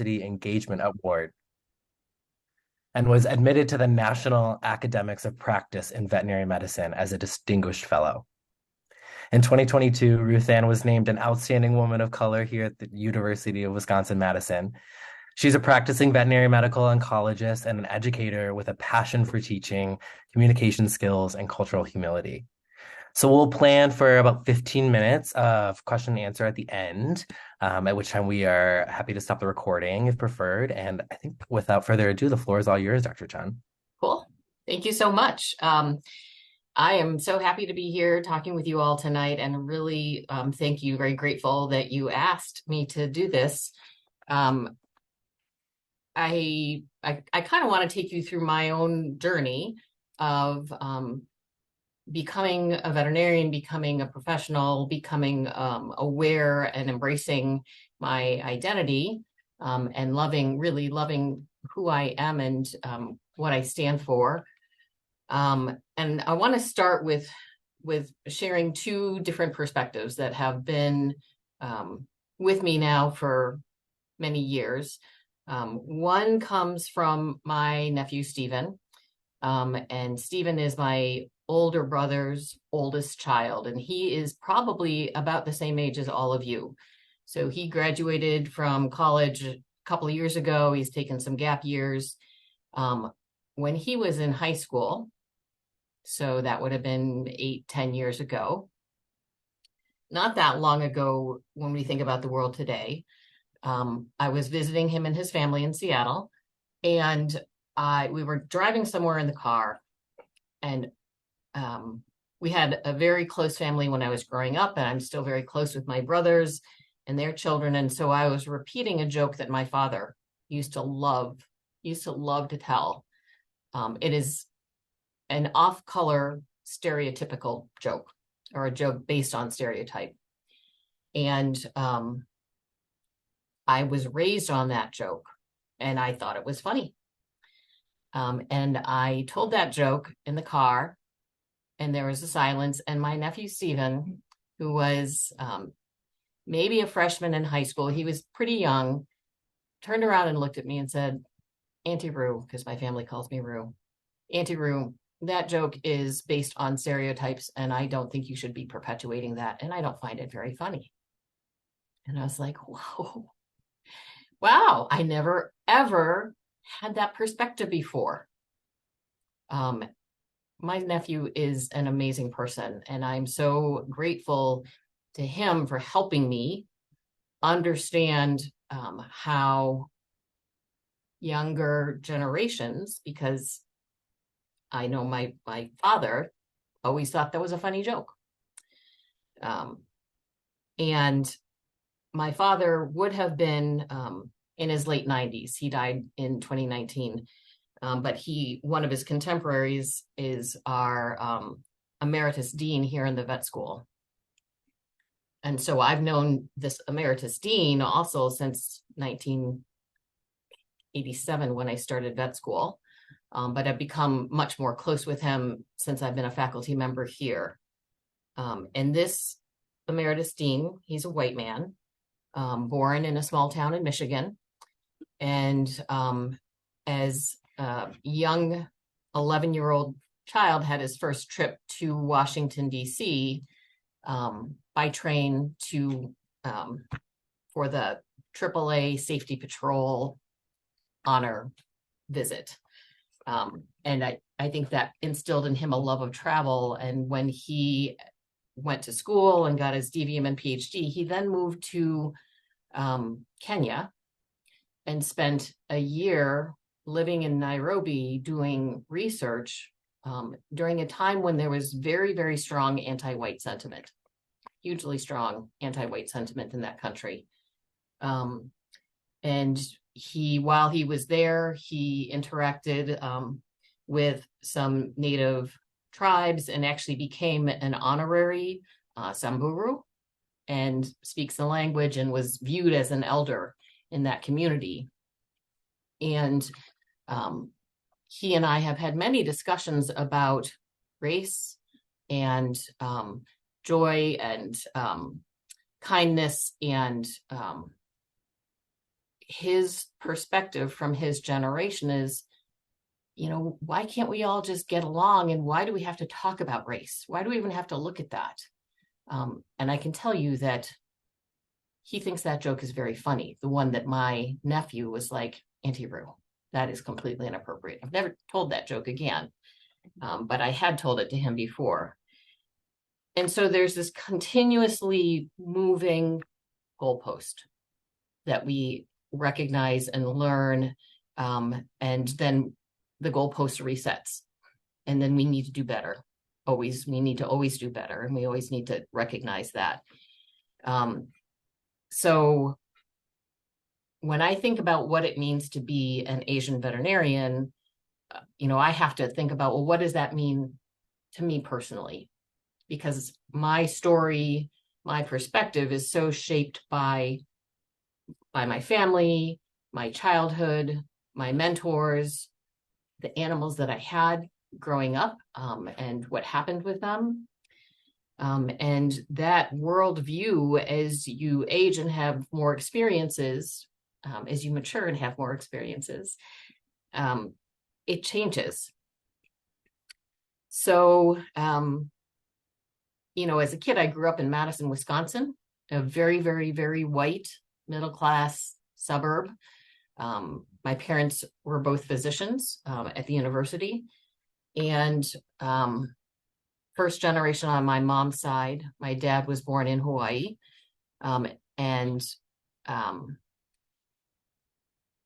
Engagement Award and was admitted to the National Academies of Practice in Veterinary Medicine as a distinguished fellow. In 2022, Ruthanne was named an Outstanding Woman of Color here at the University of Wisconsin-Madison. She's a practicing veterinary medical oncologist and an educator with a passion for teaching, communication skills, and cultural humility. So we'll plan for about 15 minutes of question and answer at the end, at which time we are happy to stop the recording if preferred. And I think without further ado, the floor is all yours, Dr. Chun. Cool. Thank you so much. I am so happy to be here talking with you all tonight, and really thank you. Very grateful that you asked me to do this. I kind of want to take you through my own journey of becoming a veterinarian, becoming a professional, becoming aware and embracing my identity, and really loving who I am and what I stand for. And I want to start with sharing two different perspectives that have been with me now for many years. One comes from my nephew, Stephen. And Stephen is my older brother's oldest child, and he is probably about the same age as all of you. So he graduated from college a couple of years ago. He's taken some gap years. When he was in high school, so that would have been 8-10 years ago, not that long ago when we think about the world today, I was visiting him and his family in Seattle, and we were driving somewhere in the car, and we had a very close family when I was growing up, and I'm still very close with my brothers and their children. And so I was repeating a joke that my father used to love to tell. It is an off-color stereotypical joke, or a joke based on stereotype. And I was raised on that joke, and I thought it was funny. And I told that joke in the car, and there was a silence. And my nephew, Stephen, who was maybe a freshman in high school, he was pretty young, turned around and looked at me and said, "Auntie Rue," because my family calls me Rue, "Auntie Rue, that joke is based on stereotypes, and I don't think you should be perpetuating that, and I don't find it very funny." And I was like, whoa, wow, I never, ever had that perspective before. My nephew is an amazing person, and I'm so grateful to him for helping me understand how younger generations, because I know my father always thought that was a funny joke. And my father would have been in his late 90s. He died in 2019. But one of his contemporaries is our emeritus dean here in the vet school. And so I've known this emeritus dean also since 1987 when I started vet school. But I've become much more close with him since I've been a faculty member here. And this emeritus dean, he's a white man, born in a small town in Michigan. And as a young 11-year-old child, had his first trip to Washington, D.C. By train for the AAA Safety Patrol honor visit. And I think that instilled in him a love of travel. And when he went to school and got his DVM and PhD, he then moved to Kenya and spent a year living in Nairobi doing research during a time when there was very, very strong anti-white sentiment, hugely strong anti-white sentiment in that country. And while he was there, he interacted with some native tribes and actually became an honorary Samburu and speaks the language and was viewed as an elder in that community. And he and I have had many discussions about race and joy and kindness. And his perspective from his generation is, why can't we all just get along? And why do we have to talk about race? Why do we even have to look at that? And I can tell you that he thinks that joke is very funny. The one that my nephew was like, Auntie Rue, that is completely inappropriate. I've never told that joke again, but I had told it to him before. And so there's this continuously moving goalpost that we recognize and learn, and then the goalpost resets, and then we need to do better. We need to always do better, and we always need to recognize that. So when I think about what it means to be an Asian veterinarian, I have to think about, well, what does that mean to me personally? Because my story, my perspective is so shaped by my family, my childhood, my mentors, the animals that I had growing up, and what happened with them. And that worldview, as you age and have more experiences, as you mature and have more experiences, it changes. So, as a kid, I grew up in Madison, Wisconsin, a very, very, very white, middle-class suburb. My parents were both physicians at the university. And first generation on my mom's side, my dad was born in Hawaii. And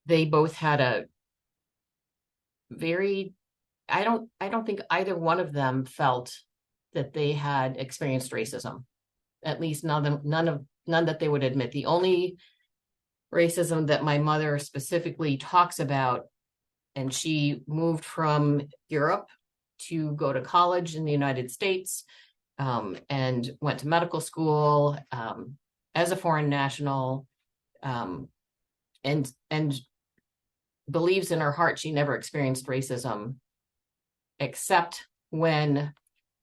they both had a very, I don't think either one of them felt that they had experienced racism, at least none that they would admit. The only racism that my mother specifically talks about, and she moved from Europe to go to college in the United States, and went to medical school as a foreign national, and believes in her heart she never experienced racism, except when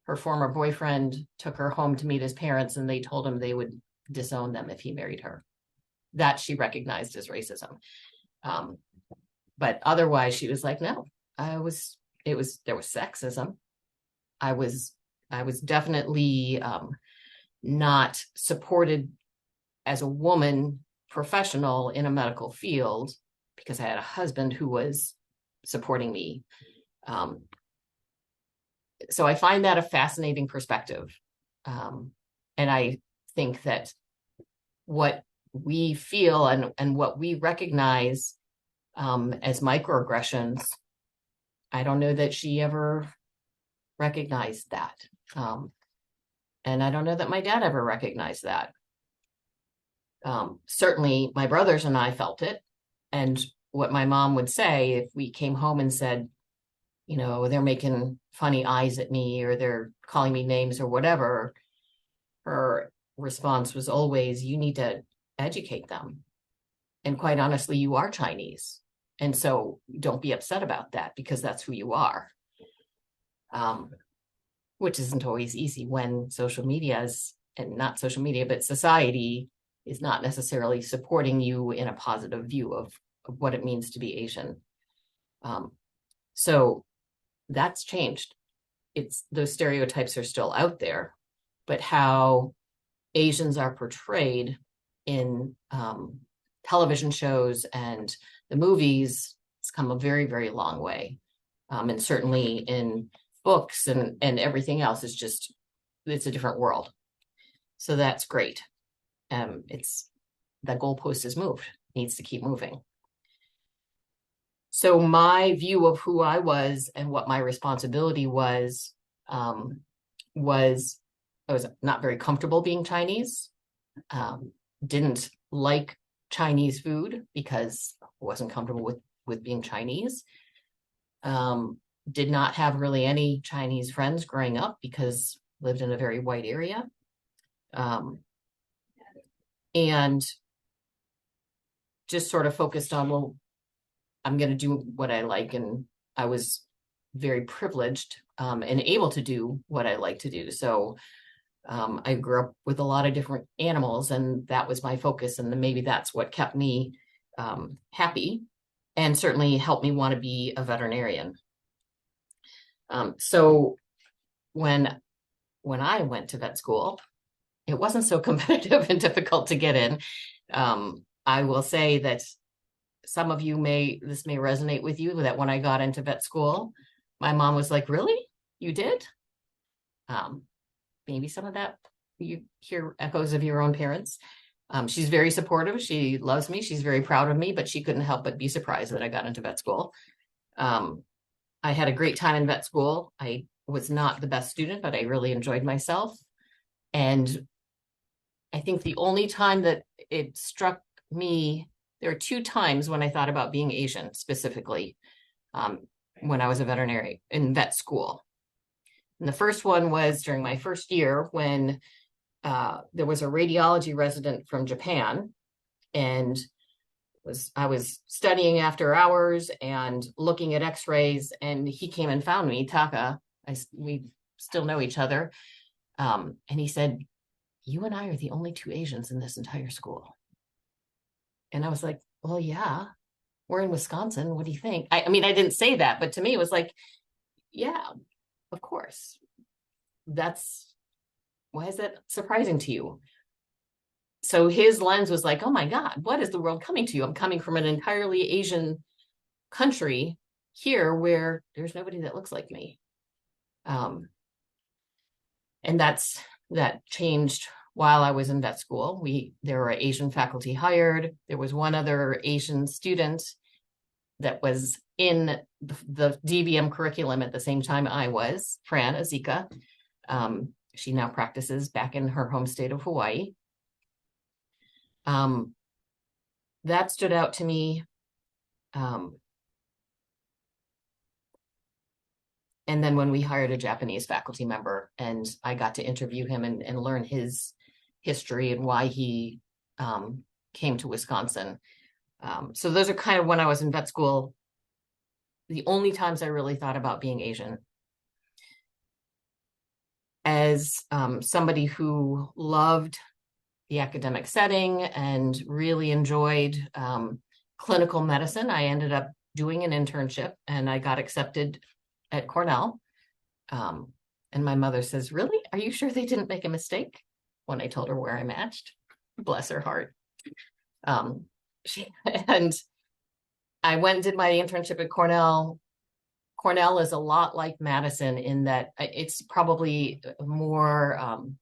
her former boyfriend took her home to meet his parents, and they told him they would disown them if he married her. That she recognized as racism. But otherwise she was like, no, there was sexism. I was definitely not supported as a woman professional in a medical field because I had a husband who was supporting me. So I find that a fascinating perspective. And I think that what we feel and what we recognize as microaggressions, I don't know that she ever recognized that. And I don't know that my dad ever recognized that. Certainly my brothers and I felt it. And what my mom would say if we came home and said, they're making funny eyes at me or they're calling me names or whatever, her response was always, you need to educate them. And quite honestly, you are Chinese. And so don't be upset about that because that's who you are. Which isn't always easy when social media is, and not social media, but society is not necessarily supporting you in a positive view of what it means to be Asian. So that's changed. Those stereotypes are still out there, but how Asians are portrayed in television shows and the movies, it's come a very, very long way. And certainly in books and everything else, it's a different world. So that's great. The goalpost has moved, needs to keep moving. So my view of who I was and what my responsibility was I was not very comfortable being Chinese, didn't like Chinese food because I wasn't comfortable with being Chinese. Did not have really any Chinese friends growing up because lived in a very white area. And just sort of focused on, well, I'm going to do what I like. And I was very privileged and able to do what I like to do. So I grew up with a lot of different animals, and that was my focus. And maybe that's what kept me happy, and certainly helped me want to be a veterinarian. So when I went to vet school, it wasn't so competitive and difficult to get in. I will say that some of you this may resonate with you, that when I got into vet school, my mom was like, "Really? You did?" Um, Maybe some of that you hear echoes of your own parents. She's very supportive. She loves me. She's very proud of me, but she couldn't help but be surprised that I got into vet school. I had a great time in vet school. I was not the best student, but I really enjoyed myself. And I think the only time that it struck me, there are two times when I thought about being Asian specifically, when I was a veterinarian in vet school. And the first one was during my first year when there was a radiology resident from Japan, and I was studying after hours and looking at x-rays, and he came and found me, Taka. We still know each other. And he said, "You and I are the only two Asians in this entire school." And I was like, "Well, yeah, we're in Wisconsin. What do you think?" I mean, I didn't say that, but to me, it was like, yeah, of course. Why is that surprising to you? So his lens was like, "Oh my God, what is the world coming to you? I'm coming from an entirely Asian country here where there's nobody that looks like me." And that changed while I was in vet school. There were Asian faculty hired. There was one other Asian student that was in the DVM curriculum at the same time I was, Fran Azika. She now practices back in her home state of Hawaii. That stood out to me. And then when we hired a Japanese faculty member, and I got to interview him and learn his history and why he came to Wisconsin. So those are kind of when I was in vet school, the only times I really thought about being Asian. As somebody who loved the academic setting and really enjoyed clinical medicine, I ended up doing an internship, and I got accepted at Cornell. And my mother says, "Really? Are you sure they didn't make a mistake?" When I told her where I matched. Bless her heart. And I went and did my internship at Cornell. Cornell is a lot like Madison in that it's probably more, I'm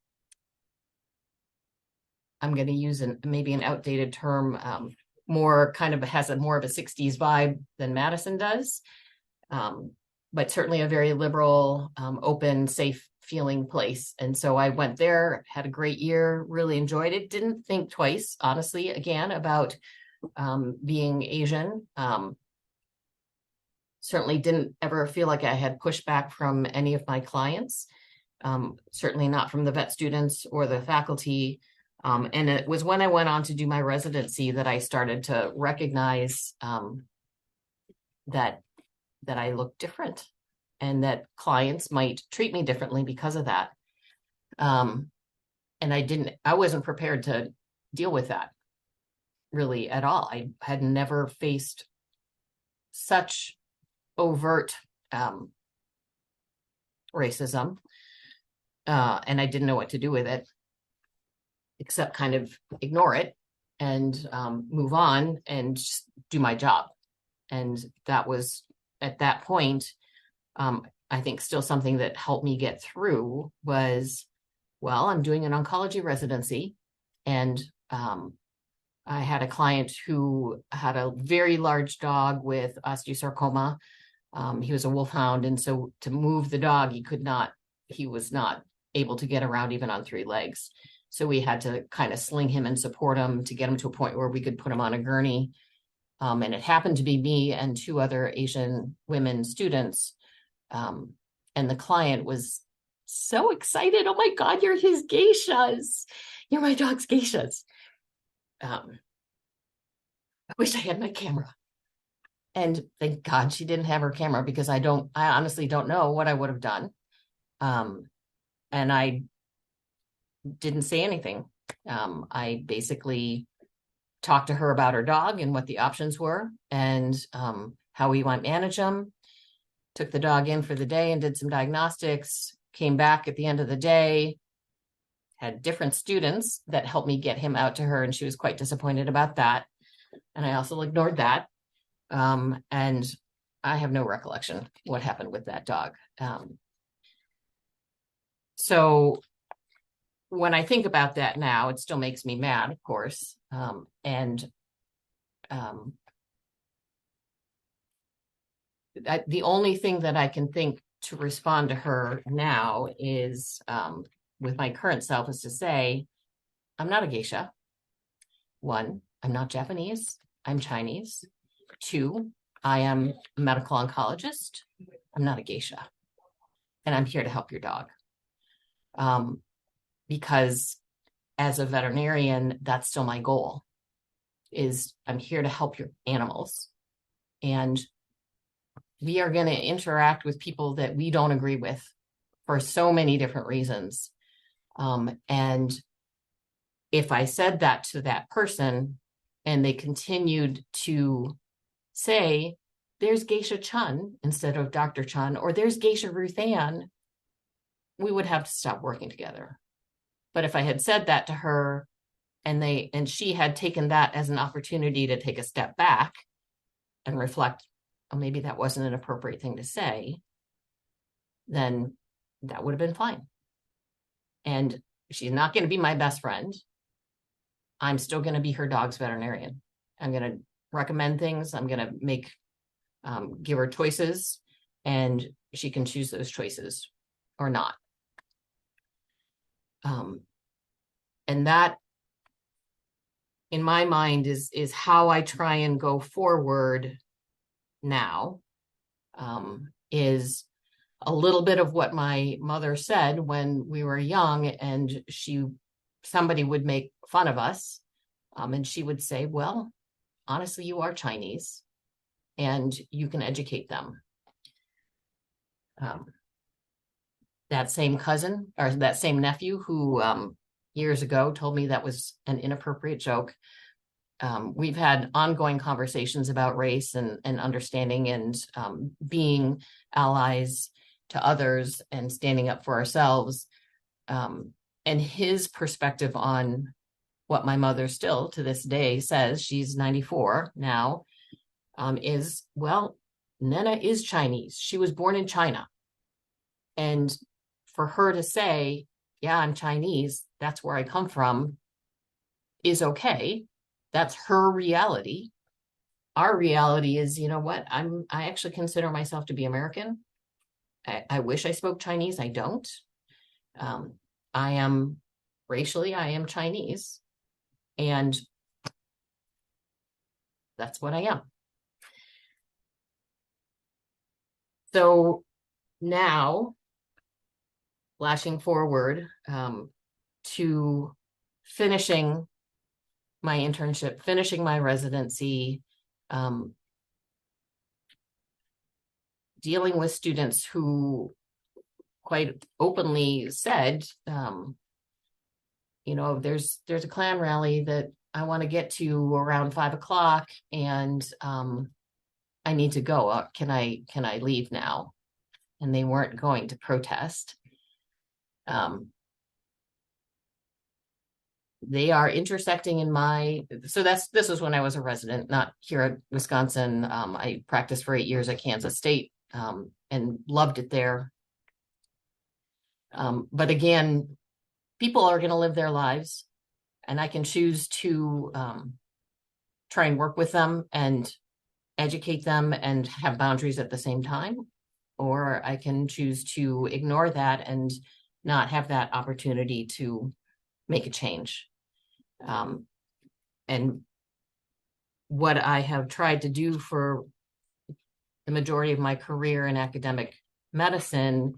going to use maybe an outdated term, more kind of has more of a 60s vibe than Madison does. But certainly a very liberal, open, safe feeling place. And so I went there, had a great year, really enjoyed it. Didn't think twice, honestly, again, about being Asian. Certainly didn't ever feel like I had pushback from any of my clients, certainly not from the vet students or the faculty. And it was when I went on to do my residency that I started to recognize that I looked different and that clients might treat me differently because of that. And I wasn't prepared to deal with that really at all. I had never faced such overt racism, and I didn't know what to do with it except kind of ignore it and move on and just do my job. And that was, at that point, I think still something that helped me get through was, well, I'm doing an oncology residency, and I had a client who had a very large dog with osteosarcoma. He was a wolfhound, and so to move the dog, he was not able to get around even on three legs. So we had to kind of sling him and support him to get him to a point where we could put him on a gurney. And it happened to be me and two other Asian women students. And the client was so excited. "Oh my God, you're his geishas. You're my dog's geishas." I wish I had my camera. And thank God she didn't have her camera, because I honestly don't know what I would have done. And I didn't say anything. I basically talked to her about her dog and what the options were and how we might manage them. Took the dog in for the day and did some diagnostics, came back at the end of the day, had different students that helped me get him out to her, and she was quite disappointed about that. And I also ignored that. And I have no recollection what happened with that dog. So when I think about that now, it still makes me mad, of course. The only thing that I can think to respond to her now is, with my current self, is to say, I'm not a geisha. One, I'm not Japanese. I'm Chinese. Two, I am a medical oncologist. I'm not a geisha. And I'm here to help your dog. Because as a veterinarian, that's still my goal, is I'm here to help your animals. And we are going to interact with people that we don't agree with for so many different reasons. And if I said that to that person and they continued to say, there's Geisha Chun instead of Dr. Chun, or there's Geisha Ruthanne, we would have to stop working together. But if I had said that to her and she had taken that as an opportunity to take a step back and reflect, oh, maybe that wasn't an appropriate thing to say, then that would have been fine. And she's not going to be my best friend. I'm still going to be her dog's veterinarian. I'm going to recommend things. I'm going to give her choices, and she can choose those choices or not. And that, in my mind, is how I try and go forward now, is a little bit of what my mother said when we were young, and somebody would make fun of us, and she would say, well, honestly, you are Chinese and you can educate them. That same cousin, or that same nephew who years ago told me that was an inappropriate joke. We've had ongoing conversations about race and understanding and being allies to others and standing up for ourselves. And his perspective on what my mother still to this day says, she's 94 now, is, well, Nana is Chinese. She was born in China. And for her to say, yeah, I'm Chinese, that's where I come from, is okay. That's her reality. Our reality is, you know what? I actually consider myself to be American. I wish I spoke Chinese. I don't. Racially, I am Chinese. And that's what I am. So now, flashing forward to finishing my internship, finishing my residency, dealing with students who quite openly said, there's a Klan rally that I want to get to around 5:00, and I need to go. Can I leave now? And they weren't going to protest. They are intersecting in this was when I was a resident, not here at Wisconsin. I practiced for 8 years at Kansas State, and loved it there. But again, people are going to live their lives, and I can choose to try and work with them and educate them and have boundaries at the same time, or I can choose to ignore that and not have that opportunity to make a change. And what I have tried to do for the majority of my career in academic medicine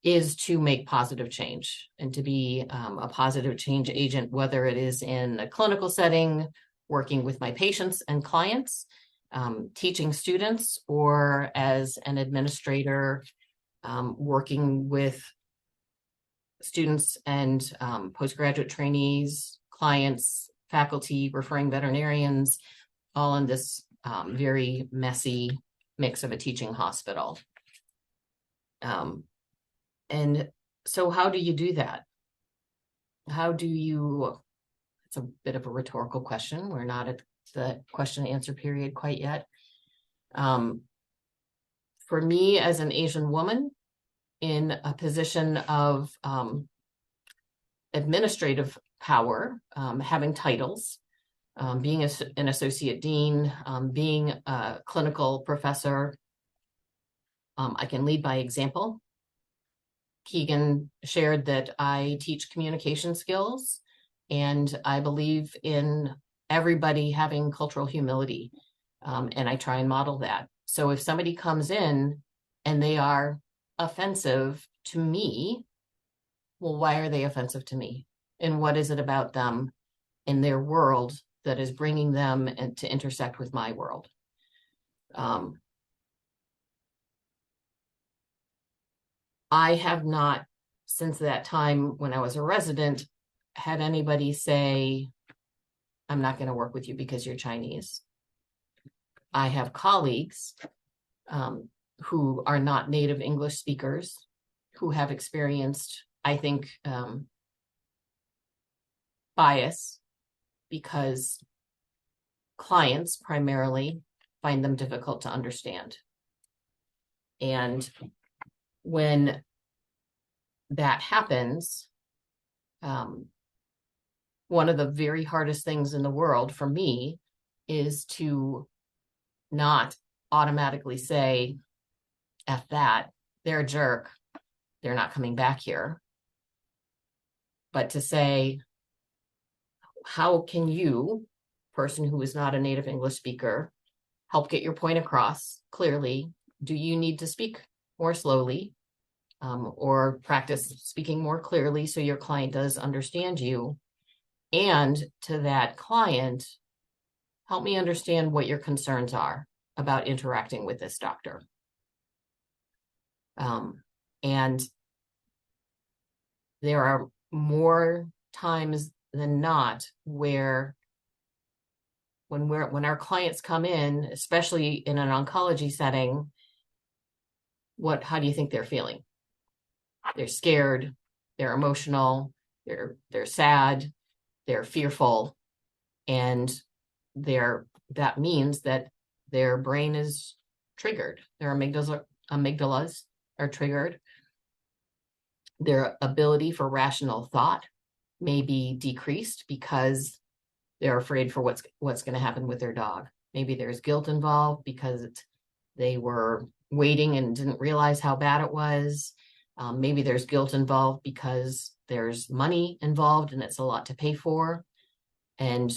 is to make positive change and to be a positive change agent, whether it is in a clinical setting, working with my patients and clients, teaching students, or as an administrator, working with students and postgraduate trainees, clients, faculty, referring veterinarians, all in this very messy mix of a teaching hospital. And so how do you do that? How do you, it's a bit of a rhetorical question. We're not at the question and answer period quite yet. For me as an Asian woman in a position of administrative power, having titles, being an associate dean, being a clinical professor, I can lead by example. Keegan shared that I teach communication skills, and I believe in everybody having cultural humility, and I try and model that. So if somebody comes in and they are offensive to me, well, why are they offensive to me? And what is it about them in their world that is bringing them to intersect with my world? I have not, since that time when I was a resident, had anybody say, I'm not going to work with you because you're Chinese. I have colleagues who are not native English speakers who have experienced, I think, bias because clients primarily find them difficult to understand. And when that happens, one of the very hardest things in the world for me is to not automatically say, F that, they're a jerk, they're not coming back here. But to say, how can you, person who is not a native English speaker, help get your point across clearly? Do you need to speak more slowly or practice speaking more clearly so your client does understand you? And to that client, help me understand what your concerns are about interacting with this doctor. And there are more times than not where when our clients come in, especially in an oncology setting, how do you think they're feeling? They're scared, they're emotional, they're sad, they're fearful, and that means that their brain is triggered. Their amygdalas are triggered. Their ability for rational thought may be decreased because they're afraid for what's going to happen with their dog. Maybe there's guilt involved because they were waiting and didn't realize how bad it was. Maybe there's guilt involved because there's money involved and it's a lot to pay for. And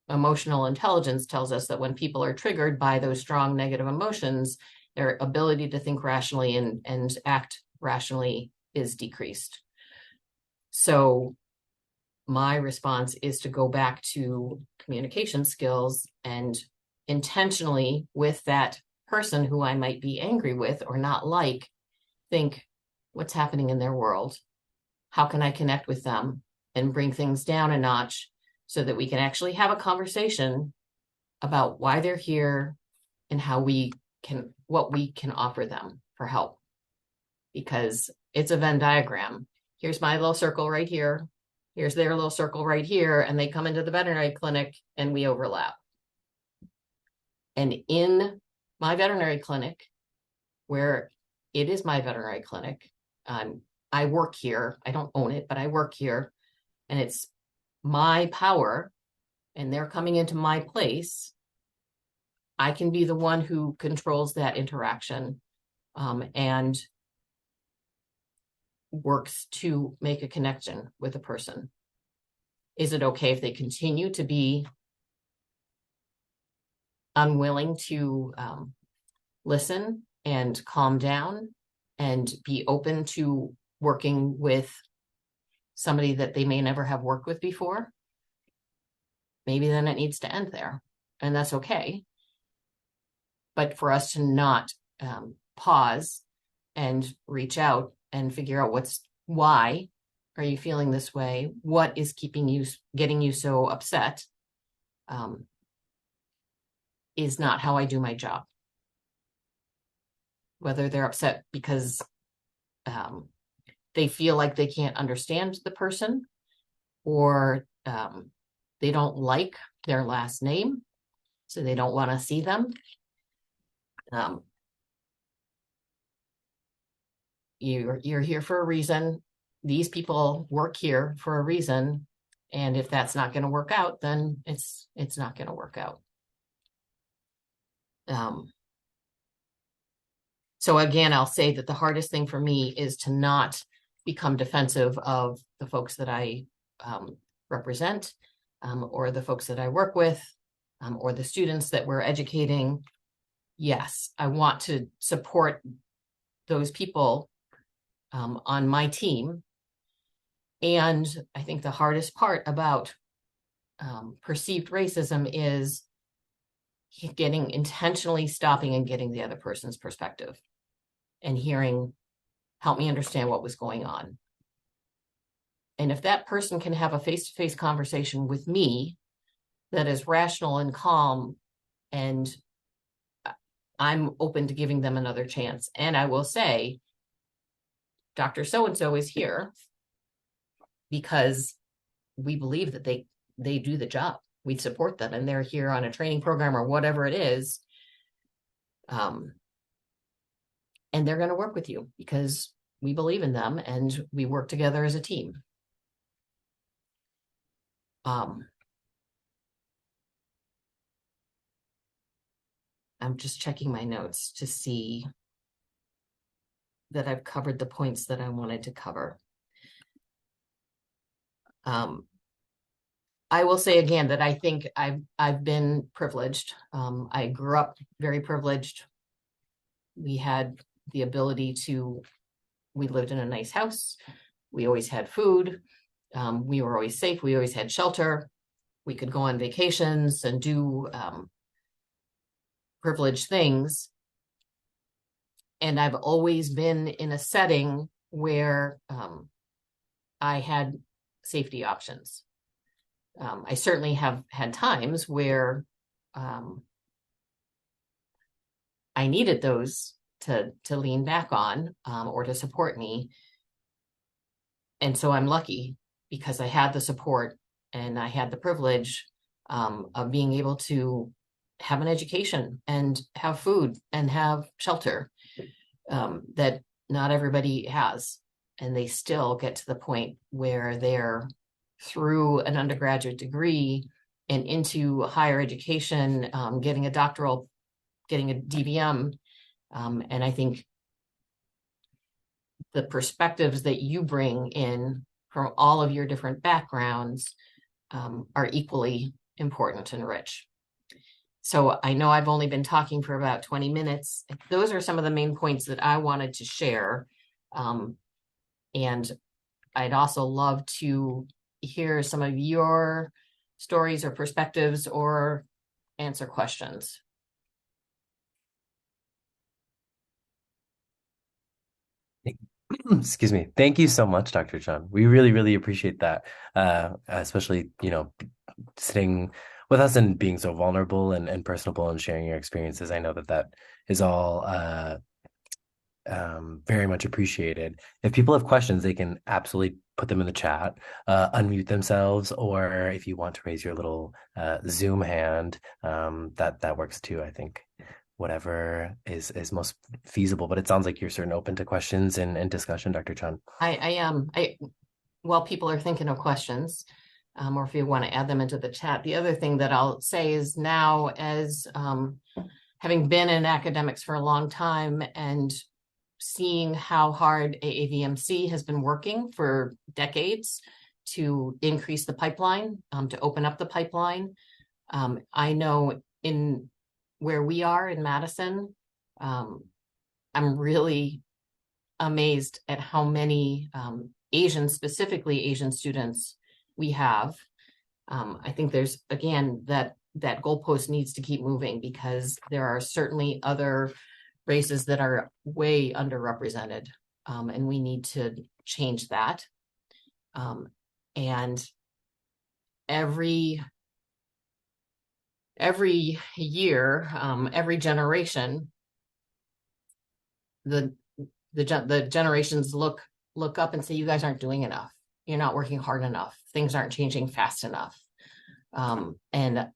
emotional intelligence tells us that when people are triggered by those strong negative emotions, their ability to think rationally and act rationally is decreased. So my response is to go back to communication skills and intentionally with that person who I might be angry with or not like, think what's happening in their world. How can I connect with them and bring things down a notch so that we can actually have a conversation about why they're here and what we can offer them for help. Because it's a Venn diagram. Here's my little circle right here. Here's their little circle right here. And they come into the veterinary clinic and we overlap. And in my veterinary clinic, where it is my veterinary clinic, I work here. I don't own it, but I work here. And it's my power and they're coming into my place. I can be the one who controls that interaction and works to make a connection with a person. Is it okay if they continue to be unwilling to listen and calm down and be open to working with somebody that they may never have worked with before? Maybe then it needs to end there, and that's okay. But for us to not pause and reach out and figure out why are you feeling this way? What is getting you so upset? Is not how I do my job. Whether they're upset because they feel like they can't understand the person, or they don't like their last name, so they don't want to see them. You're here for a reason. These people work here for a reason, and if that's not going to work out, then it's not going to work out. So again, I'll say that the hardest thing for me is to not become defensive of the folks that I represent, or the folks that I work with, or the students that we're educating. Yes, I want to support those people on my team. And I think the hardest part about perceived racism is intentionally stopping and getting the other person's perspective and hearing, help me understand what was going on. And if that person can have a face-to-face conversation with me that is rational and calm, and I'm open to giving them another chance. And I will say, Dr. So-and-so is here because we believe that they do the job. We support them, and they're here on a training program or whatever it is. And they're going to work with you because we believe in them and we work together as a team. I'm just checking my notes to see that I've covered the points that I wanted to cover. I will say again that I think I've been privileged. I grew up very privileged. We had the ability we lived in a nice house. We always had food. We were always safe. We always had shelter. We could go on vacations and do privileged things. And I've always been in a setting where I had safety options. I certainly have had times where I needed those to lean back on, or to support me. And so I'm lucky because I had the support and I had the privilege of being able to have an education and have food and have shelter that not everybody has. And they still get to the point where they're through an undergraduate degree and into higher education, getting a doctoral, getting a DVM. And I think the perspectives that you bring in from all of your different backgrounds are equally important and rich. So I know I've only been talking for about 20 minutes. Those are some of the main points that I wanted to share. And I'd also love to hear some of your stories or perspectives or answer questions. Excuse me. Thank you so much, Dr. Chun. We really, really appreciate that. Especially, sitting with us and being so vulnerable and personable and sharing your experiences. I know that is all very much appreciated. If people have questions, they can absolutely put them in the chat, unmute themselves, or if you want to raise your little Zoom hand, that works too, I think. Whatever is most feasible, but it sounds like you're certainly open to questions and discussion, Dr. Chun. I am. While people are thinking of questions, or if you want to add them into the chat, the other thing that I'll say is now, as having been in academics for a long time and seeing how hard AAVMC has been working for decades to increase the pipeline, to open up the pipeline, I know in where we are in Madison, I'm really amazed at how many specifically Asian students we have. I think there's, again, that goalpost needs to keep moving because there are certainly other races that are way underrepresented, and we need to change that. And every year, every generation, the the generations look up and say, you guys aren't doing enough. You're not working hard enough. Things aren't changing fast enough. And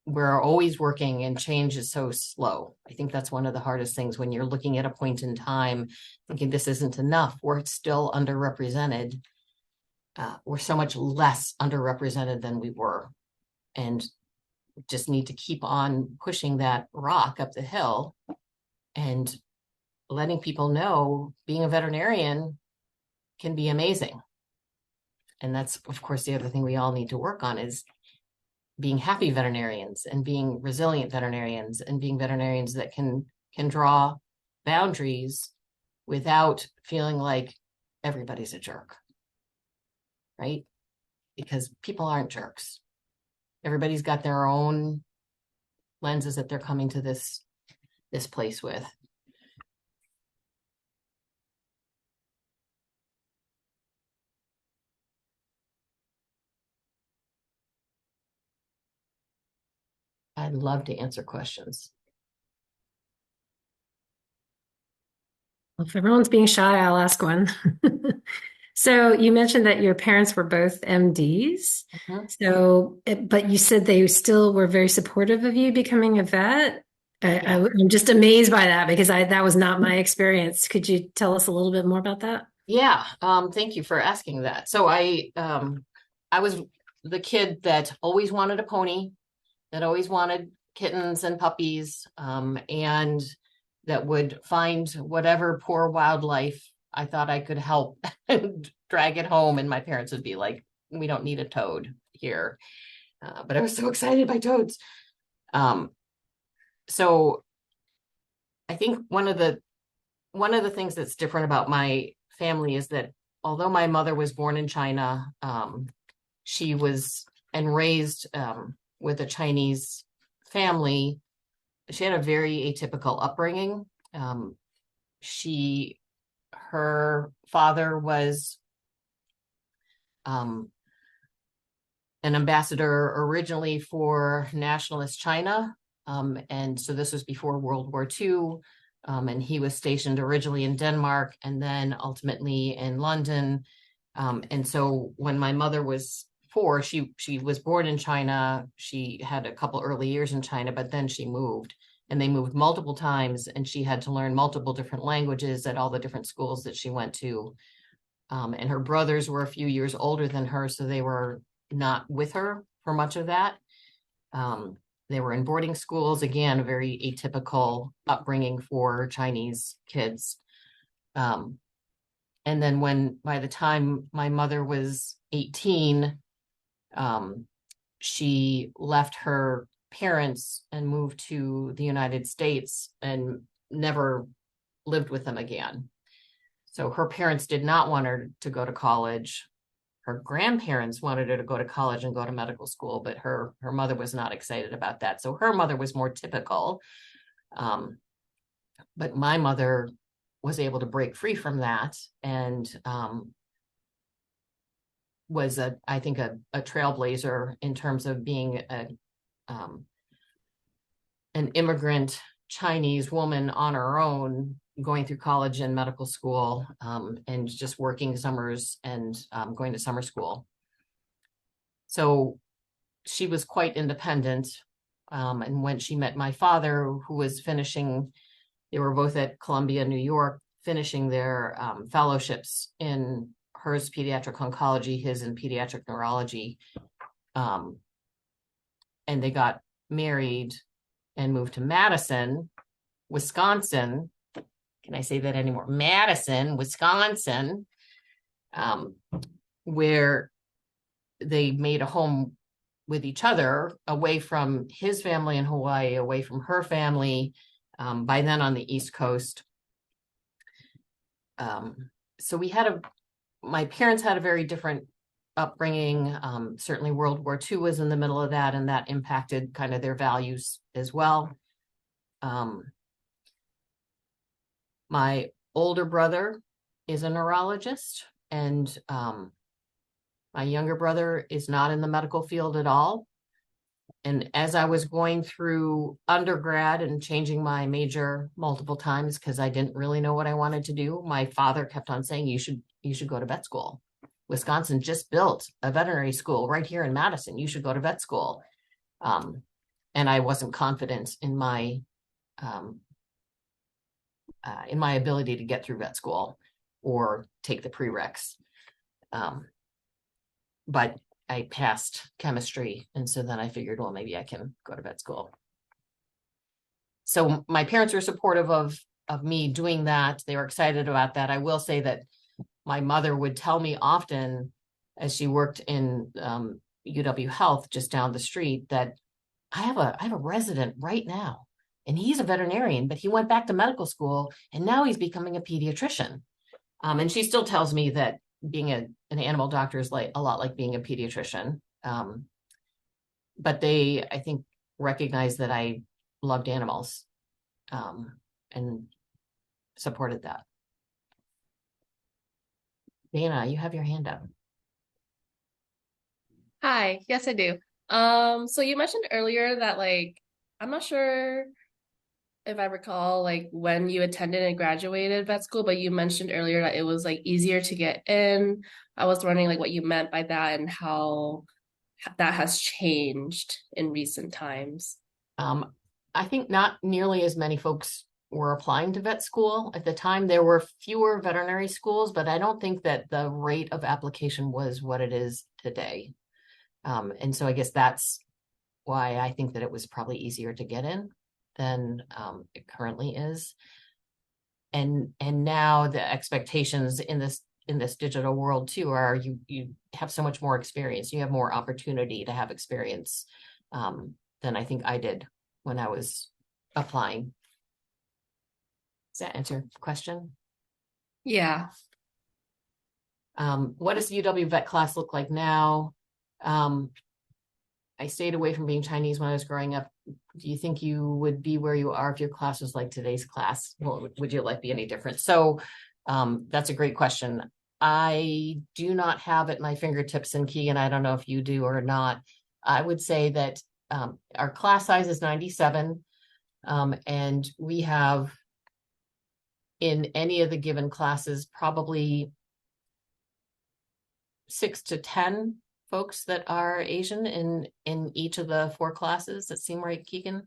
we're always working, and change is so slow. I think that's one of the hardest things when you're looking at a point in time thinking this isn't enough. We're still underrepresented. We're so much less underrepresented than we were, and just need to keep on pushing that rock up the hill and letting people know being a veterinarian can be amazing. And that's, of course, the other thing we all need to work on is being happy veterinarians and being resilient veterinarians and being veterinarians that can draw boundaries without feeling like everybody's a jerk, right? Because people aren't jerks. Everybody's got their own lenses that they're coming to this place with. I'd love to answer questions. Well, if everyone's being shy, I'll ask one. So you mentioned that your parents were both MDs. So, but you said they still were very supportive of you becoming a vet. I'm just amazed by that because that was not my experience. Could you tell us a little bit more about that? Yeah, thank you for asking that. So I was the kid that always wanted a pony, that always wanted kittens and puppies, and that would find whatever poor wildlife I thought I could help and drag it home. And my parents would be like, we don't need a toad here. But I was so excited by toads. So I think one of the things that's different about my family is that although my mother was born in China, she was and raised with a Chinese family. She had a very atypical upbringing. Her father was an ambassador originally for nationalist China. And so this was before World War II. And he was stationed originally in Denmark and then ultimately in London. And so when my mother was 4, she was born in China. She had a couple early years in China, but then she moved. And they moved multiple times, and she had to learn multiple different languages at all the different schools that she went to. And her brothers were a few years older than her, so they were not with her for much of that. They were in boarding schools, again, a very atypical upbringing for Chinese kids. And then by the time my mother was 18, she left her parents and moved to the United States and never lived with them again. So her parents did not want her to go to college. Her grandparents wanted her to go to college and go to medical school, but her mother was not excited about that. So her mother was more typical. But my mother was able to break free from that and was I think a trailblazer in terms of being an immigrant Chinese woman on her own, going through college and medical school, and just working summers and going to summer school. So she was quite independent. And when she met my father, who was finishing, they were both at Columbia, New York, finishing their fellowships in hers pediatric oncology, his in pediatric neurology. And they got married and moved to Madison, Wisconsin. Can I say that anymore? Madison, Wisconsin, where they made a home with each other, away from his family in Hawaii, away from her family, by then on the East Coast. So my parents had a very different upbringing. Certainly World War II was in the middle of that, and that impacted kind of their values as well. My older brother is a neurologist, and My younger brother is not in the medical field at all. And as I was going through undergrad and changing my major multiple times because I didn't really know what I wanted to do, my father kept on saying, you should go to vet school. Wisconsin just built a veterinary school right here in Madison. You should go to vet school. And I wasn't confident in my ability to get through vet school or take the prereqs. But I passed chemistry. And so then I figured, well, maybe I can go to vet school. So my parents were supportive of me doing that. They were excited about that. I will say that my mother would tell me often, as she worked in UW Health just down the street, that I have a resident right now, and he's a veterinarian, but he went back to medical school and now he's becoming a pediatrician. And she still tells me that being an animal doctor is like a lot like being a pediatrician. But they, I think, recognized that I loved animals and supported that. Dana, you have your hand up. Hi, yes, I do. So you mentioned earlier that I'm not sure if I recall when you attended and graduated vet school, but you mentioned earlier that it was easier to get in. I was wondering what you meant by that and how that has changed in recent times. I think not nearly as many folks were applying to vet school. At the time, there were fewer veterinary schools, but I don't think that the rate of application was what it is today. And so I guess that's why I think that it was probably easier to get in than it currently is. And now the expectations in this digital world too are you have so much more experience. You have more opportunity to have experience than I think I did when I was applying. Does that answer your question? Yeah. What does the UW vet class look like now? I stayed away from being Chinese when I was growing up. Do you think you would be where you are if your class was like today's class? Well, would your life be any different? So that's a great question. I do not have at my fingertips, and Keegan, I don't know if you do or not. I would say that our class size is 97, and we have in any of the given classes probably 6 to 10 folks that are Asian in each of the 4 classes. That seem right, Keegan?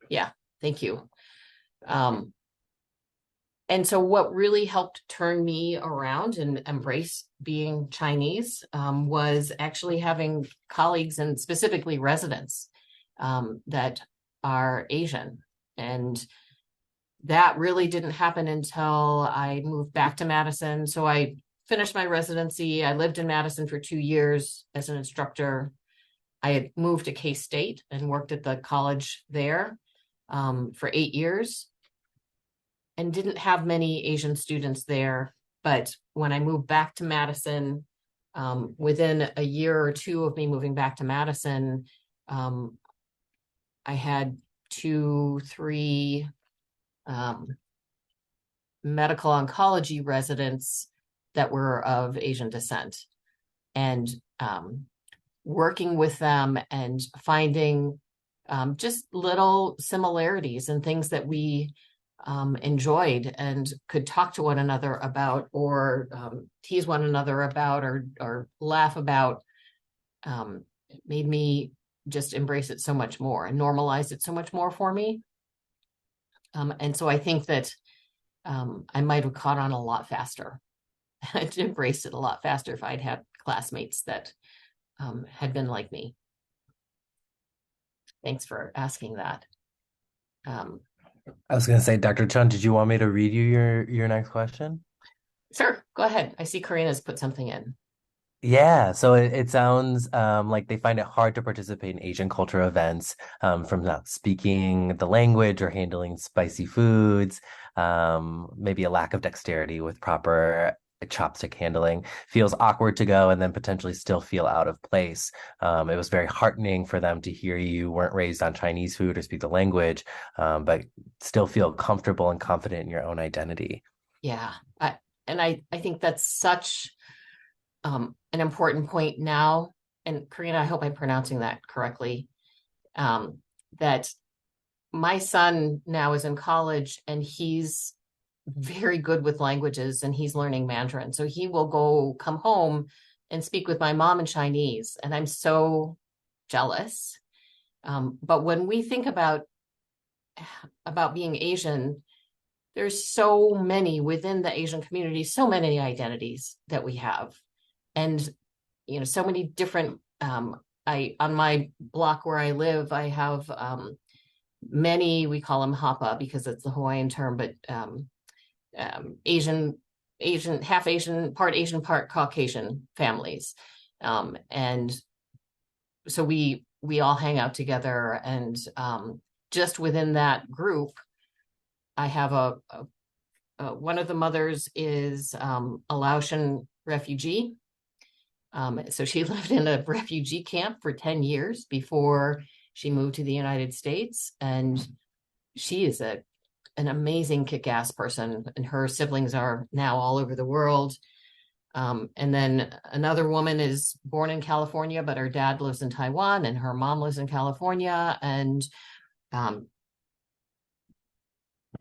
Yeah, thank you. And so what really helped turn me around and embrace being Chinese was actually having colleagues and specifically residents that are Asian. And that really didn't happen until I moved back to Madison. So I finished my residency. I lived in Madison for 2 years as an instructor. I had moved to K-State and worked at the college there for 8 years and didn't have many Asian students there. But when I moved back to Madison, within a year or two of me moving back to Madison, I had 2, 3 medical oncology residents that were of Asian descent, and working with them and finding just little similarities and things that we enjoyed and could talk to one another about, or tease one another about, or laugh about, made me just embrace it so much more and normalize it so much more for me. And so I think that I might have caught on a lot faster. I'd embraced it a lot faster if I'd had classmates that had been like me. Thanks for asking that. I was going to say, Dr. Chun, did you want me to read you your next question? Sure, go ahead. I see Karina's put something in. Yeah, so it sounds like they find it hard to participate in Asian culture events from not speaking the language or handling spicy foods, maybe a lack of dexterity with proper chopstick handling, feels awkward to go and then potentially still feel out of place. It was very heartening for them to hear you weren't raised on Chinese food or speak the language, but still feel comfortable and confident in your own identity. Yeah, I think that's such an important point now, and Karina, I hope I'm pronouncing that correctly, that my son now is in college and he's very good with languages and he's learning Mandarin. So he will come home and speak with my mom in Chinese. And I'm so jealous. But when we think about being Asian, there's so many within the Asian community, so many identities that we have. And, so many different, on my block where I live, I have many, we call them Hapa because it's the Hawaiian term, but Asian, half Asian, part Caucasian families. And so we all hang out together, and just within that group, I have one of the mothers is a Laotian refugee. So she lived in a refugee camp for 10 years before she moved to the United States. And she is an amazing kick-ass person, and her siblings are now all over the world. And then another woman is born in California, but her dad lives in Taiwan and her mom lives in California. And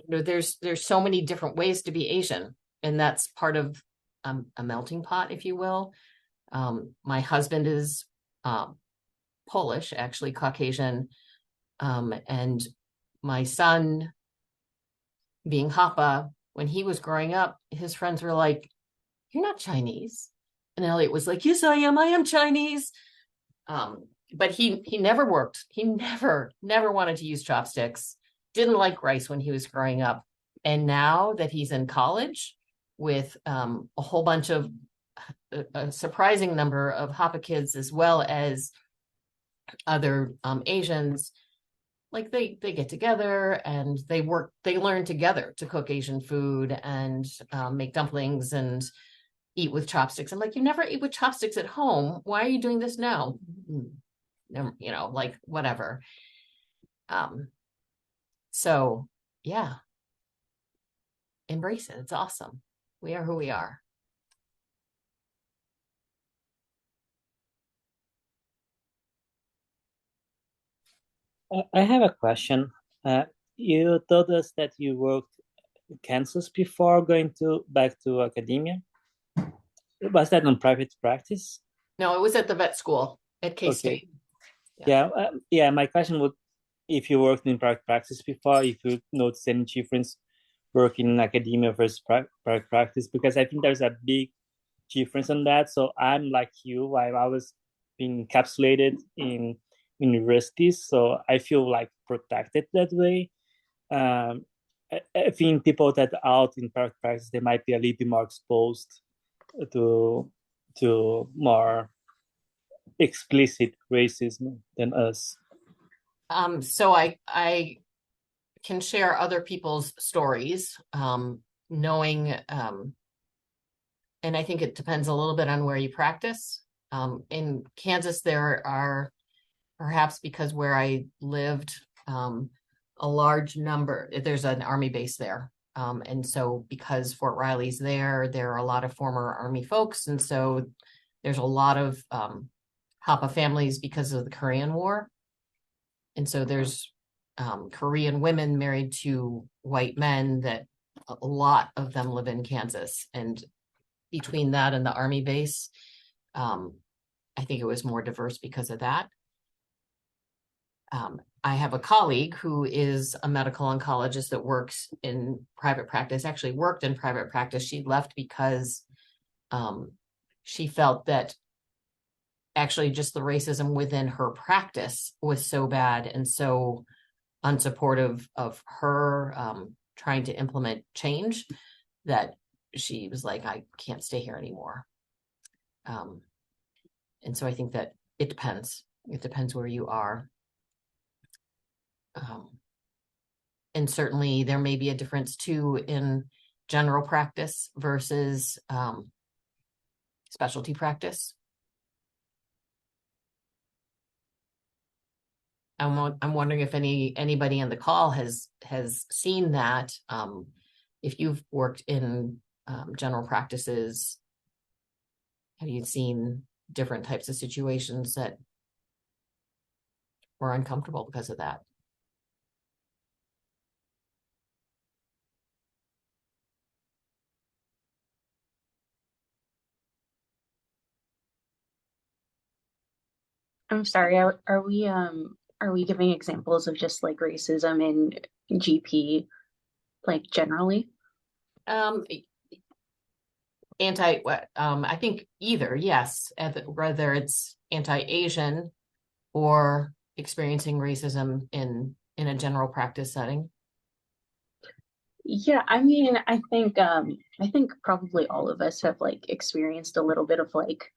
there's so many different ways to be Asian, and that's part of a melting pot, if you will. My husband is Polish, actually Caucasian, and my son, being Hapa, when he was growing up, his friends were like, "You're not Chinese," and Elliot was like, "Yes, I am. I am Chinese." But he never worked. He never wanted to use chopsticks. Didn't like rice when he was growing up. And now that he's in college with a whole bunch of a surprising number of Hapa kids, as well as other Asians, like they get together and they learn together to cook Asian food and make dumplings and eat with chopsticks. I'm like, you never eat with chopsticks at home. Why are you doing this now? Like whatever. So yeah, embrace it. It's awesome. We are who we are. I have a question. You told us that you worked in Kansas before going back to academia. Was that in private practice? No, it was at the vet school at K-State. Okay. Yeah. My question would, if you worked in private practice before, if you noticed any difference working in academia versus private practice, because I think there's a big difference on that. So I'm like you, I was being encapsulated in universities, so I feel like protected that way. I think people that are out in private practice, they might be a little bit more exposed to more explicit racism than us. So I can share other people's stories, knowing, and I think it depends a little bit on where you practice. In Kansas, there are, perhaps because where I lived, a large number, there's an Army base there. And so because Fort Riley's there are a lot of former Army folks. And so there's a lot of Hapa families because of the Korean War. And so there's Korean women married to white men that a lot of them live in Kansas. And between that and the Army base, I think it was more diverse because of that. I have a colleague who is a medical oncologist that works in private practice, actually worked in private practice. She left because she felt that actually just the racism within her practice was so bad and so unsupportive of her trying to implement change that she was like, I can't stay here anymore. And so I think that it depends. It depends where you are. And certainly there may be a difference too in general practice versus specialty practice. I'm wondering if anybody on the call has seen that. If you've worked in general practices, Have you seen different types of situations that were uncomfortable because of that? I'm sorry, are we giving examples of just like racism in GP like generally? Um, I think either, yes, whether it's anti-Asian or experiencing racism in a general practice setting. Yeah, I think probably all of us have like experienced a little bit of like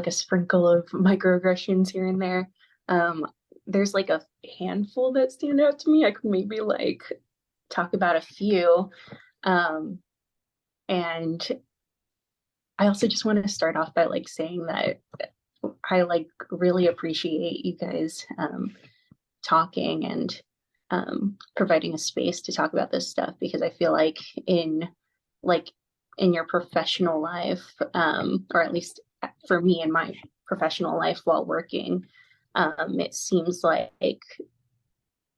a sprinkle of microaggressions here and there. Um, there's like a handful that stand out to me. I could maybe like talk about a few. And I also just want to start off by like saying that I like really appreciate you guys talking and providing a space to talk about this stuff, because I feel like in your professional life, or at least for me in my professional life while working, it seems like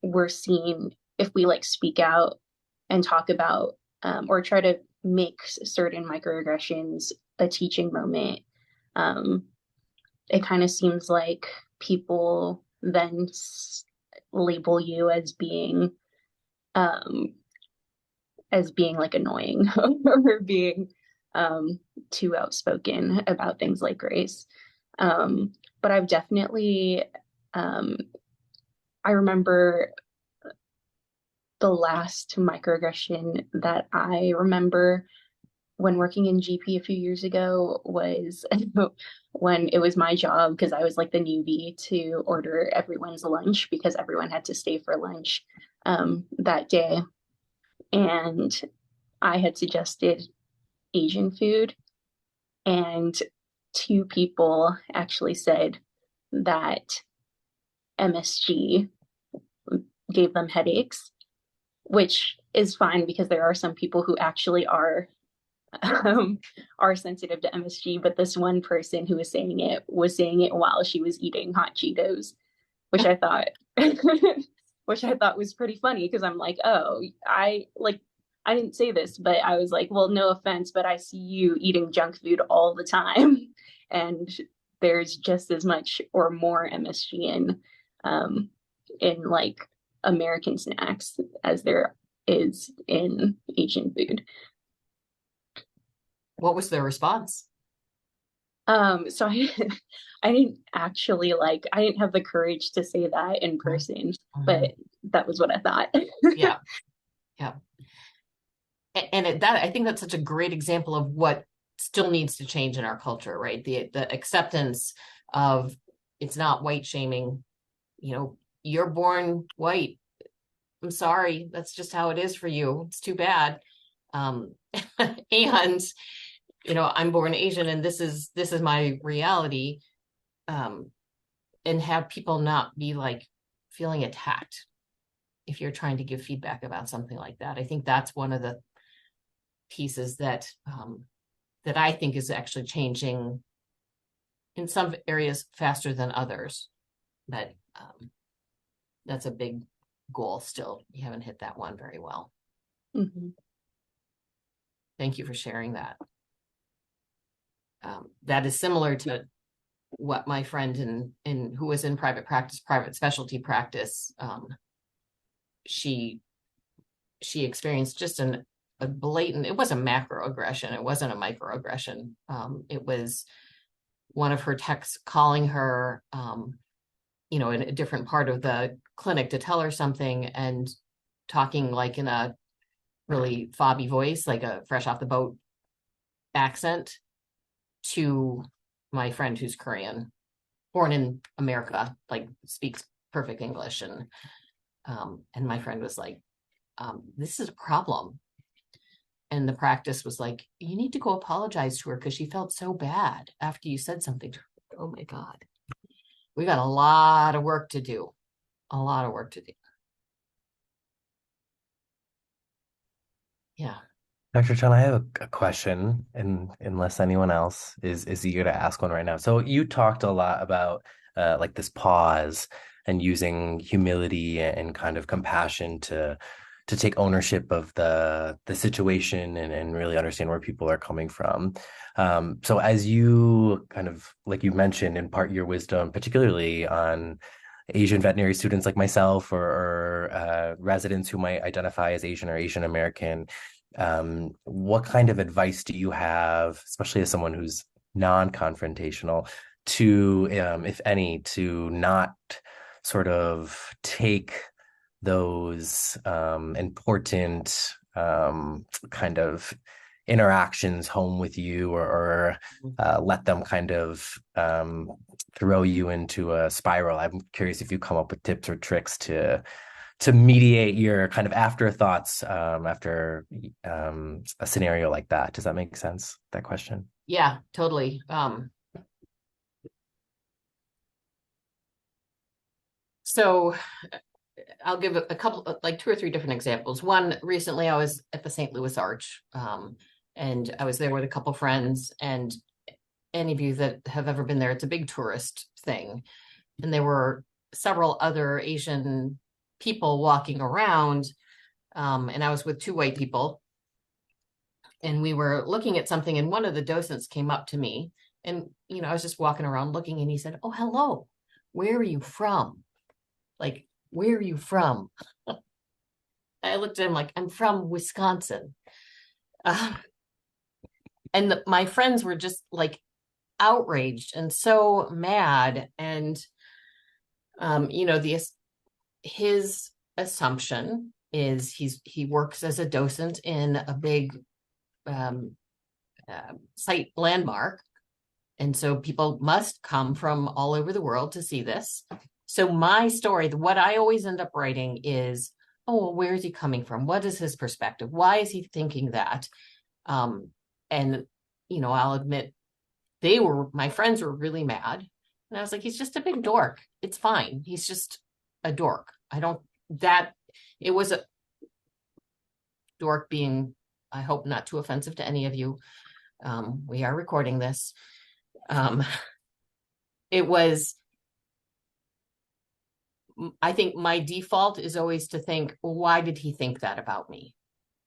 we're seen if we like speak out and talk about or try to make certain microaggressions a teaching moment. It kind of seems like people then label you um, as being like annoying or being too outspoken about things like race. But I've definitely, I remember the last microaggression that I remember when working in GP a few years ago was when it was my job, because I was like the newbie, to order everyone's lunch because everyone had to stay for lunch that day. And I had suggested Asian food, and two people actually said that MSG gave them headaches, which is fine because there are some people who actually are sensitive to MSG, but this one person who was saying it while she was eating hot Cheetos, which I thought which I thought was pretty funny, because I'm like, oh, I didn't say this, but I was like, well, no offense, but I see you eating junk food all the time, and there's just as much or more MSG in like American snacks as there is in Asian food. What was their response? So I didn't actually I didn't have the courage to say that in person, but that was what I thought. Yeah. Yeah. And that, I think that's such a great example of what still needs to change in our culture, right? The acceptance of, it's not white shaming. You're born white. I'm sorry. That's just how it is for you. It's too bad. And I'm born Asian, and this is my reality. And have people not be like feeling attacked if you're trying to give feedback about something like that. I think that's one of the pieces that I think is actually changing in some areas faster than others. But that's a big goal still. You haven't hit that one very well. Mm-hmm. Thank you for sharing that. That is similar to what my friend in who was in private specialty practice, she experienced just a blatant, it was a macroaggression. It wasn't a microaggression. It was one of her techs calling her, in a different part of the clinic to tell her something, and talking like in a really fobby voice, like a fresh off the boat accent, to my friend who's Korean, born in America, like speaks perfect English. And my friend was like, this is a problem. And the practice was like, you need to go apologize to her because she felt so bad after you said something to her. Oh my God. We got a lot of work to do. A lot of work to do. Yeah. Dr. Chun, I have a question, and unless anyone else is eager to ask one right now. So you talked a lot about like this pause and using humility and kind of compassion to take ownership of the situation and really understand where people are coming from. So as you kind of like you mentioned, impart your wisdom, particularly on Asian veterinary students like myself or residents who might identify as Asian or Asian American. What kind of advice do you have, especially as someone who's non-confrontational, to, if any, to not sort of take those important kind of interactions home with you or let them kind of throw you into a spiral? I'm curious if you come up with tips or tricks to mediate your kind of afterthoughts after a scenario like that. Does that make sense, that question? Yeah, totally. So I'll give a couple, like 2 or 3 different examples. One, recently I was at the St. Louis Arch, and I was there with a couple friends. And any of you that have ever been there, it's a big tourist thing. And there were several other Asian people walking around, and I was with 2 white people. And we were looking at something, and one of the docents came up to me, and I was just walking around looking, and he said, "Oh, hello, where are you from? Like, where are you from?" I looked at him like, "I'm from Wisconsin." And my friends were just like outraged and so mad. And his assumption is he works as a docent in a big site landmark, and so people must come from all over the world to see this. So my story, what I always end up writing is, oh, well, where is he coming from? What is his perspective? Why is he thinking that? And I'll admit, my friends were really mad. And I was like, he's just a big dork. It's fine. He's just a dork. It was a dork being, I hope, not too offensive to any of you. We are recording this. It was, I think my default is always to think, well, why did he think that about me?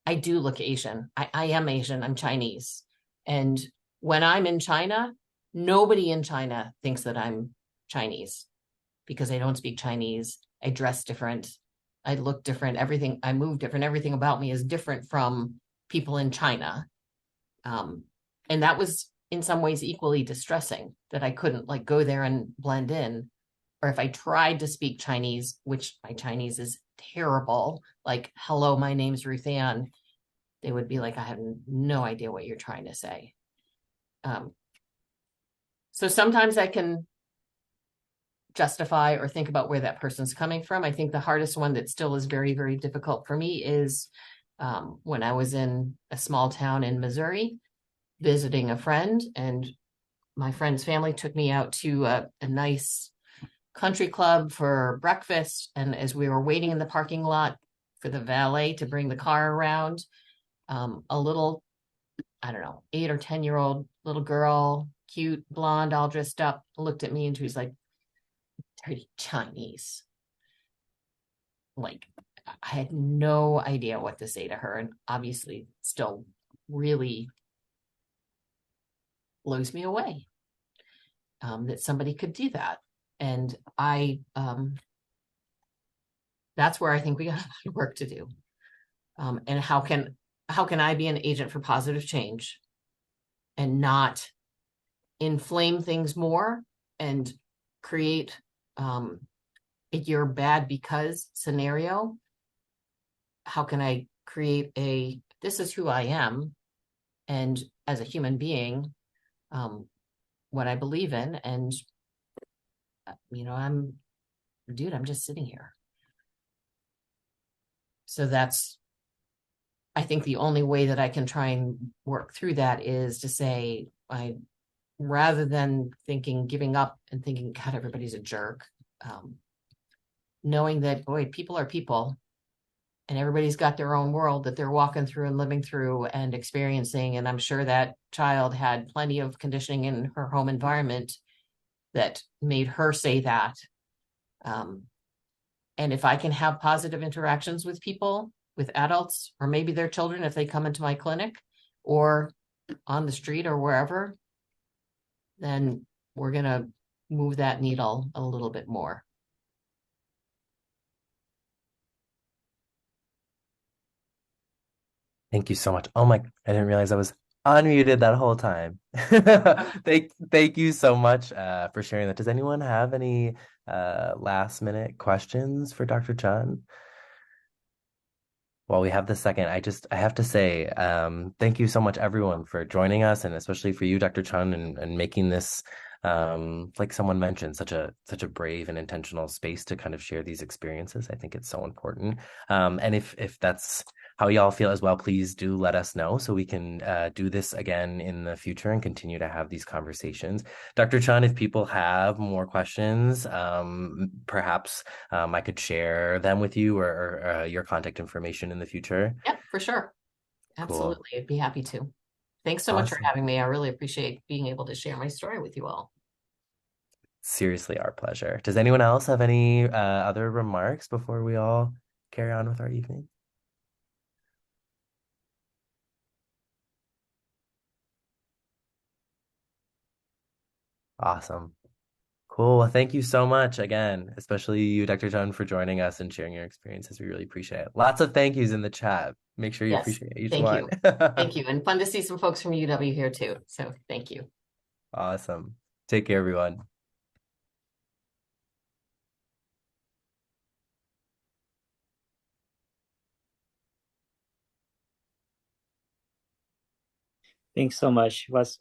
I do look Asian. I am Asian. I'm Chinese. And when I'm in China, nobody in China thinks that I'm Chinese because I don't speak Chinese. I dress different. I look different. Everything, I move different. Everything about me is different from people in China. And that was in some ways equally distressing, that I couldn't like go there and blend in. Or if I tried to speak Chinese, which my Chinese is terrible, like, "Hello, my name's Ruthanne," they would be like, "I have no idea what you're trying to say." So sometimes I can justify or think about where that person's coming from. I think the hardest one that still is very, very difficult for me is when I was in a small town in Missouri visiting a friend, and my friend's family took me out to a nice country club for breakfast. And as we were waiting in the parking lot for the valet to bring the car around, a little, I don't know, 8 or 10-year-old little girl, cute, blonde, all dressed up, looked at me and she was like, "Dirty Chinese." Like, I had no idea what to say to her, and obviously still really blows me away that somebody could do that. And that's where I think we got a lot of work to do. And how can I be an agent for positive change and not inflame things more and create a "you're bad because" scenario? How can I create this is who I am, and as a human being, what I believe in, and I'm just sitting here. So that's, I think, the only way that I can try and work through that is to say, rather than giving up and thinking, God, everybody's a jerk, knowing that, boy, people are people, and everybody's got their own world that they're walking through and living through and experiencing. And I'm sure that child had plenty of conditioning in her home environment that made her say that. And if I can have positive interactions with people, with adults, or maybe their children, if they come into my clinic or on the street or wherever, then we're going to move that needle a little bit more. Thank you so much. Oh my, I didn't realize I was unmuted that whole time. Thank you so much for sharing that. Does anyone have any last minute questions for Dr. Chun? While we have the second, I have to say, thank you so much, everyone, for joining us, and especially for you, Dr. Chun, and making this, like someone mentioned, such a brave and intentional space to kind of share these experiences. I think it's so important. And if that's how y'all feel as well, please do let us know so we can do this again in the future and continue to have these conversations. Dr. Chun, if people have more questions, perhaps I could share them with you or your contact information in the future. Yep, for sure. Absolutely. Cool. I'd be happy to. Thanks so much for having me. I really appreciate being able to share my story with you all. Seriously, our pleasure. Does anyone else have any other remarks before we all carry on with our evening? Awesome. Cool. Well, thank you so much again, especially you, Dr. Chun, for joining us and sharing your experiences. We really appreciate it. Lots of thank yous in the chat. Make sure you appreciate each one. Thank you. And fun to see some folks from UW here too. So thank you. Awesome. Take care, everyone. Thanks so much. It was